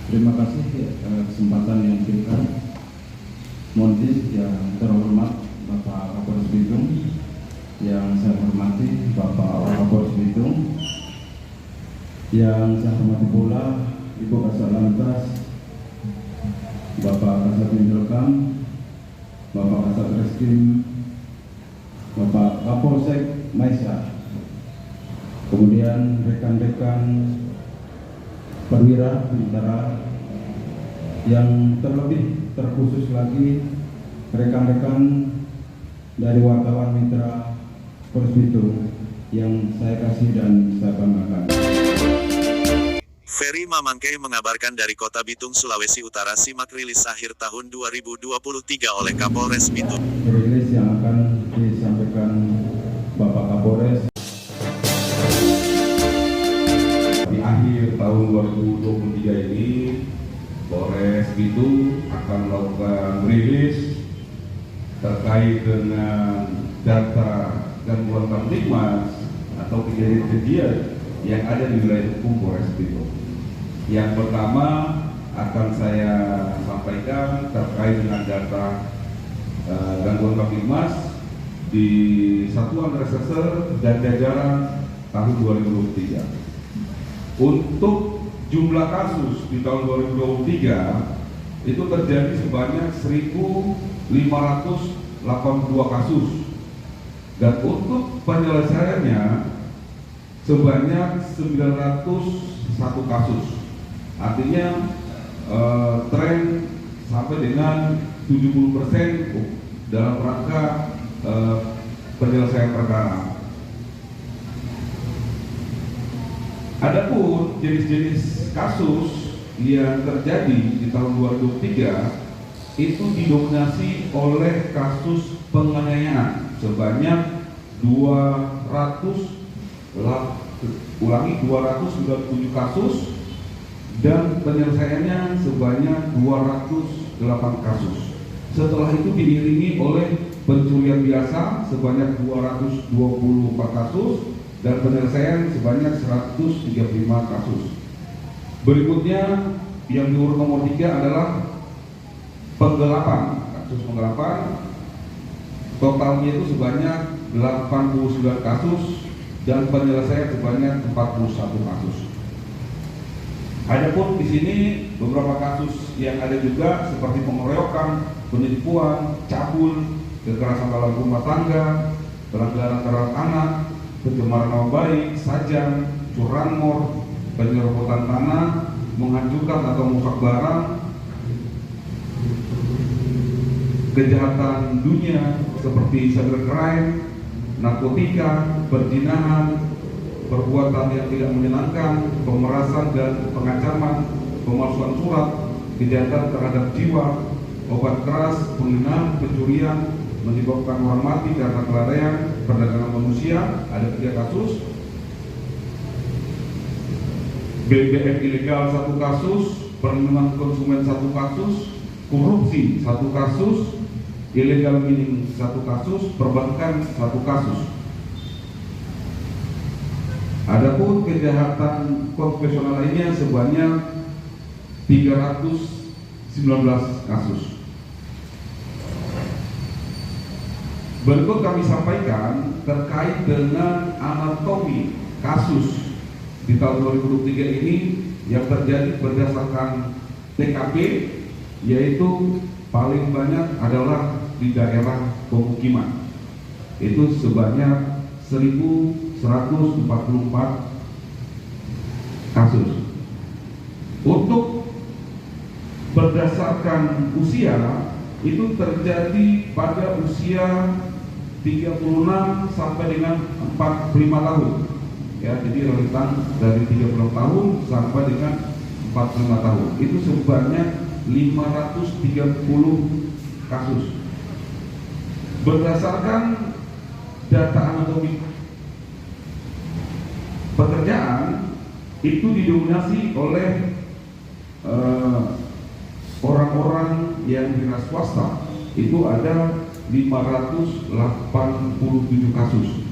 Terima kasih kesempatan yang diberikan. Mohon izin yang terhormat Bapak Kapolres Bitung, yang saya hormati Bapak Kapolres Bitung, yang saya hormati pula Ibu Kasat Lantas, Bapak Kasat Intelkam, Bapak Kasat Reskrim, Bapak Kapolsek Maisa, kemudian rekan-rekan perwira bintara, yang terlebih terkhusus lagi rekan-rekan dari wartawan mitra Polres Bitung yang saya kasih dan saya banggakan. Ferry Mamangke mengabarkan dari Kota Bitung, Sulawesi Utara. Simak rilis akhir tahun 2023 oleh Kapolres Bitung. Rilis yang akan disampaikan Bapak Kapolres. Di akhir tahun 2023 ini, Polres Bitung akan melakukan rilis terkait dengan data gangguan kamtibmas atau kejadian-kejadian yang ada di wilayah hukum Polres Bitung. Yang pertama akan saya sampaikan terkait dengan data gangguan kamtibmas di Satuan Reserse dan Jajaran tahun 2023. Untuk jumlah kasus di tahun 2023 itu terjadi sebanyak 1.582 kasus, dan untuk penyelesaiannya sebanyak 901 kasus. Artinya tren sampai dengan 70% dalam rangka penyelesaian perkara. Adapun jenis-jenis kasus yang terjadi di tahun 2023 itu didominasi oleh kasus penganiayaan sebanyak 297 kasus, dan penyelesaiannya sebanyak 208 kasus. Setelah itu diiringi oleh pencurian biasa sebanyak 224 kasus dan penyelesaian sebanyak 135 kasus. Berikutnya yang diurut nomor 3 adalah penggelapan. Kasus penggelapan totalnya itu sebanyak 89 kasus dan penyelesaian sebanyak 41 kasus. Adapun di sini beberapa kasus yang ada juga seperti pengeroyokan, penipuan, cabul, kekerasan dalam rumah tangga, pelanggaran terhadap anak, pencemaran nama baik, sajam, curanmor, penyerobotan tanah, menghancurkan atau merusak barang, kejahatan dunia seperti cybercrime, narkotika, perzinahan, perbuatan yang tidak menyenangkan, pemerasan dan pengancaman, pemalsuan surat, kejahatan terhadap jiwa, obat keras, penghinaan, pencurian, menyebabkan orang mati karena kelalaian, perdagangan manusia, ada 3 kasus, BBM ilegal 1 kasus, perlindungan konsumen 1 kasus, korupsi 1 kasus, illegal mining 1 kasus, perbankan 1 kasus. Adapun kejahatan konvensional lainnya sebanyak 319 kasus. Berikut kami sampaikan terkait dengan anatomi kasus di tahun 2023 ini yang terjadi berdasarkan TKP, yaitu paling banyak adalah di daerah pemukiman. Itu sebanyak 1.144 kasus. Untuk berdasarkan usia itu terjadi pada usia 36 sampai dengan 45 tahun. Ya, jadi rentan dari 36 tahun sampai dengan 45 tahun. Itu sebanyak 530 kasus. Berdasarkan data anatomi pekerjaan itu didominasi oleh orang-orang yang dinas swasta, itu ada 587 kasus.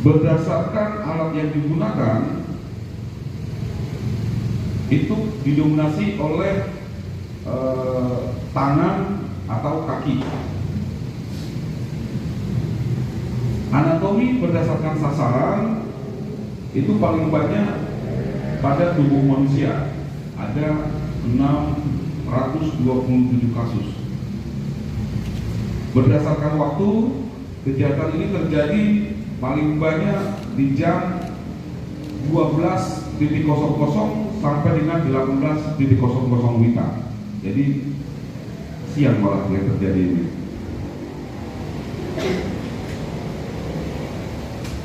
Berdasarkan alat yang digunakan itu didominasi oleh tangan atau kaki. Anatomi berdasarkan sasaran itu paling banyak pada tubuh manusia, ada 627 kasus. Berdasarkan waktu, kejahatan ini terjadi paling banyak di jam 12.00 sampai dengan 18.00 WITA. Jadi siang malah yang terjadi ini.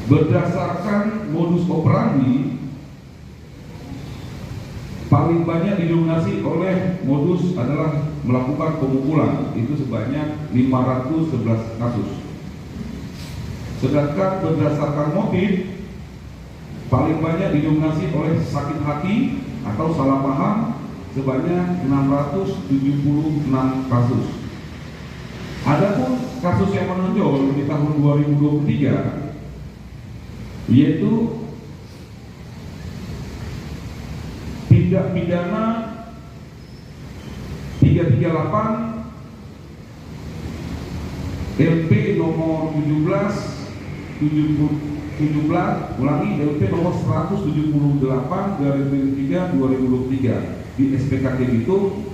Berdasarkan modus operandi, paling banyak didominasi oleh modus adalah melakukan pemukulan, itu sebanyak 511 kasus. Sedangkan berdasarkan motif, paling banyak didominasi oleh sakit hati atau salah paham sebanyak 676 kasus. Adapun kasus yang menonjol di tahun 2023 yaitu tindak pidana 338 LP nomor 17 ulangi LP nomor 178/3 2023 di SPKT Bitung